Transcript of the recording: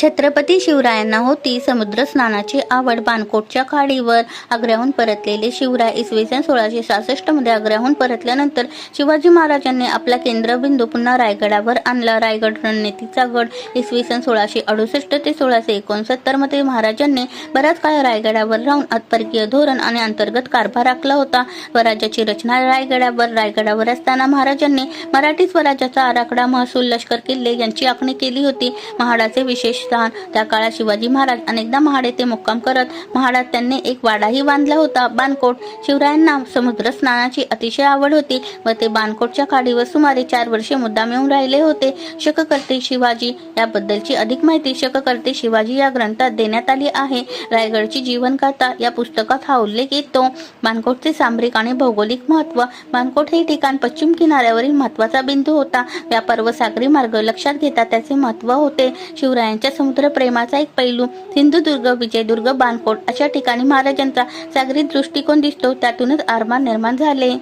छत्रपती शिवरायांना होती समुद्र स्नानाची आवड. बाणकोटच्या खाडीवर आग्र्याहून परतलेले शिवराय इसवी सन 1666 मध्ये आग्र्याहून परतल्यानंतर शिवाजी महाराजांनी आपला केंद्रबिंदू पुन्हा रायगडावर आणला. रायगड रणनीतीचा गड. इसवी सन 1668 ते 1669 मध्ये महाराजांनी बराच काळ रायगडावर राहून परकीय धोरण आणि अंतर्गत कारभार आखला होता. स्वराज्याची रचना रायगडावर असताना महाराजांनी मराठी स्वराज्याचा आराखडा, महसूल, लष्कर, किल्ले यांची आखणी केली होती. महाडाचे विशेष स्थान. त्या काळात शिवाजी महाराज अनेकदा महाड येथे मुक्काम करत. महाडात त्यांनी एक वाडाही बांधला होता, बाणकोट. शिवरायांना समुद्र स्नानाची अतिशय आवड होती व ते बाणकोटच्या खाडीवर सुमारे 4 वर्षे मुद्दाम येऊन राहिले होते. शककर्ते शिवाजी याबद्दलची अधिक माहिती शककर्ते शिवाजी या ग्रंथात देण्यात आली आहे. रायगडची जीवनगाथा या पुस्तकात हा उल्लेख येतो. बाणकोटचे सामरिक आणि भौगोलिक महत्त्व. बाणकोट हे ठिकाण पश्चिम किनाऱ्यावरील महत्त्वाचा बिंदू होता. व्यापार व सागरी मार्ग लक्षात घेता त्याचे महत्त्व होते. शिवरायांच्या समुद्र प्रेमाचा एक पैलू सिंधुदुर्ग, विजयदुर्ग, बाणकोट अशा ठिकाणी महाराजांचा सागरी दृष्टिकोन दिसतो. त्यातूनच आरमार निर्माण झाले.